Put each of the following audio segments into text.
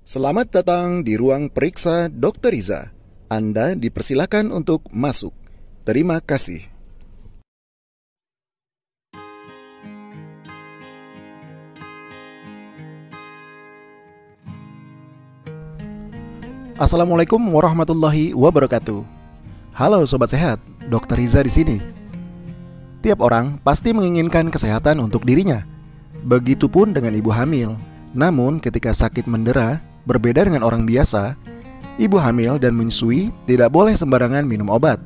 Selamat datang di ruang periksa Dr. Riza. Anda dipersilakan untuk masuk. Terima kasih. Assalamualaikum warahmatullahi wabarakatuh. Halo sobat sehat, Dr. Riza di sini. Tiap orang pasti menginginkan kesehatan untuk dirinya. Begitupun dengan ibu hamil. Namun ketika sakit mendera, berbeda dengan orang biasa, ibu hamil dan menyusui tidak boleh sembarangan minum obat.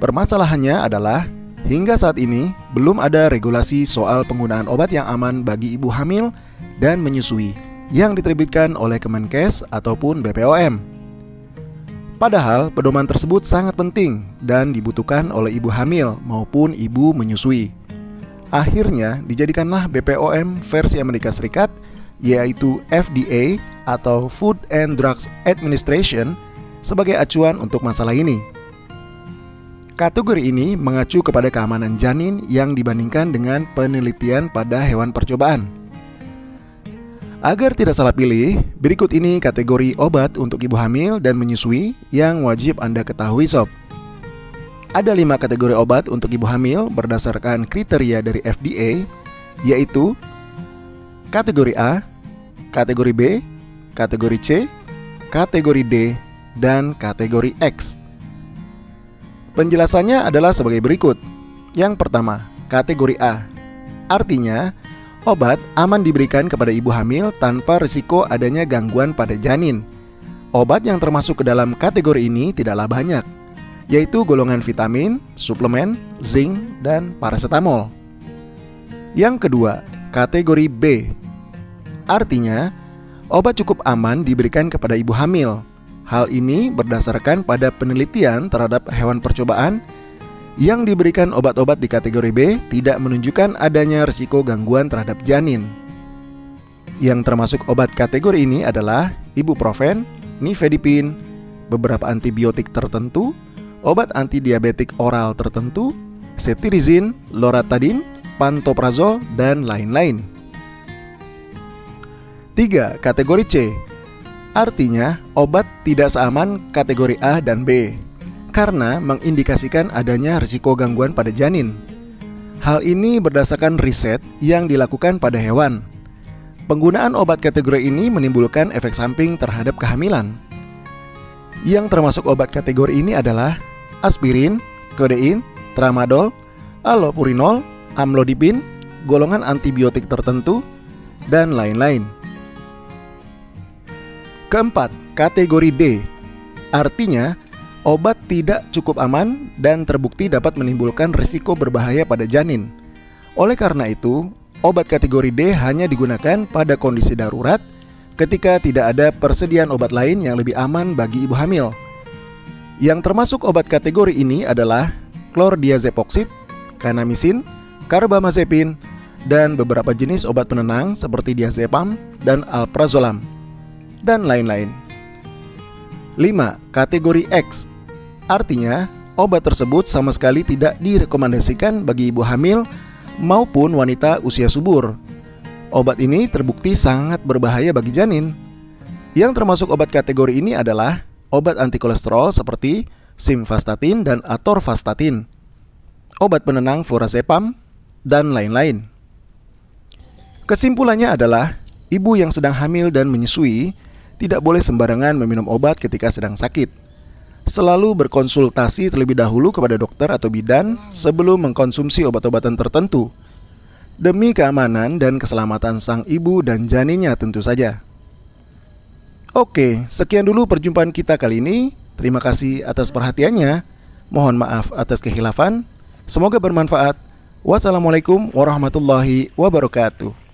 Permasalahannya adalah, hingga saat ini belum ada regulasi soal penggunaan obat yang aman bagi ibu hamil dan menyusui yang diterbitkan oleh Kemenkes ataupun BPOM. Padahal pedoman tersebut sangat penting dan dibutuhkan oleh ibu hamil maupun ibu menyusui. Akhirnya dijadikanlah BPOM versi Amerika Serikat, yaitu FDA atau Food and Drugs Administration sebagai acuan untuk masalah ini. Kategori ini mengacu kepada keamanan janin yang dibandingkan dengan penelitian pada hewan percobaan. Agar tidak salah pilih, berikut ini kategori obat untuk ibu hamil dan menyusui yang wajib Anda ketahui sob. Ada 5 kategori obat untuk ibu hamil berdasarkan kriteria dari FDA, yaitu kategori A, kategori B, kategori C, kategori D, dan kategori X. Penjelasannya adalah sebagai berikut. Yang pertama, kategori A. Artinya, obat aman diberikan kepada ibu hamil tanpa risiko adanya gangguan pada janin. Obat yang termasuk ke dalam kategori ini tidaklah banyak, yaitu golongan vitamin, suplemen, zinc, dan paracetamol. Yang kedua, kategori B. Artinya, obat cukup aman diberikan kepada ibu hamil. Hal ini berdasarkan pada penelitian terhadap hewan percobaan yang diberikan obat-obat di kategori B tidak menunjukkan adanya risiko gangguan terhadap janin. Yang termasuk obat kategori ini adalah ibuprofen, nifedipin, beberapa antibiotik tertentu, obat antidiabetik oral tertentu, cetirizine, loratadin, pantoprazol, dan lain-lain. 3. Kategori C. Artinya, obat tidak seaman kategori A dan B karena mengindikasikan adanya risiko gangguan pada janin. Hal ini berdasarkan riset yang dilakukan pada hewan. Penggunaan obat kategori ini menimbulkan efek samping terhadap kehamilan. Yang termasuk obat kategori ini adalah aspirin, kodein, tramadol, allopurinol, amlodipin, golongan antibiotik tertentu, dan lain-lain. Keempat, kategori D. Artinya, obat tidak cukup aman dan terbukti dapat menimbulkan risiko berbahaya pada janin. Oleh karena itu, obat kategori D hanya digunakan pada kondisi darurat ketika tidak ada persediaan obat lain yang lebih aman bagi ibu hamil. Yang termasuk obat kategori ini adalah klordiazepoksid, kanamisin, karbamazepin, dan beberapa jenis obat penenang seperti diazepam dan alprazolam, dan lain-lain. 5. Kategori X. Artinya, obat tersebut sama sekali tidak direkomendasikan bagi ibu hamil maupun wanita usia subur. Obat ini terbukti sangat berbahaya bagi janin. Yang termasuk obat kategori ini adalah obat anti kolesterol seperti simvastatin dan atorvastatin, obat penenang furazepam, dan lain-lain. Kesimpulannya adalah, ibu yang sedang hamil dan menyusui tidak boleh sembarangan meminum obat ketika sedang sakit. Selalu berkonsultasi terlebih dahulu kepada dokter atau bidan sebelum mengkonsumsi obat-obatan tertentu, demi keamanan dan keselamatan sang ibu dan janinnya tentu saja. Oke, sekian dulu perjumpaan kita kali ini. Terima kasih atas perhatiannya. Mohon maaf atas kekhilafan. Semoga bermanfaat. Wassalamualaikum warahmatullahi wabarakatuh.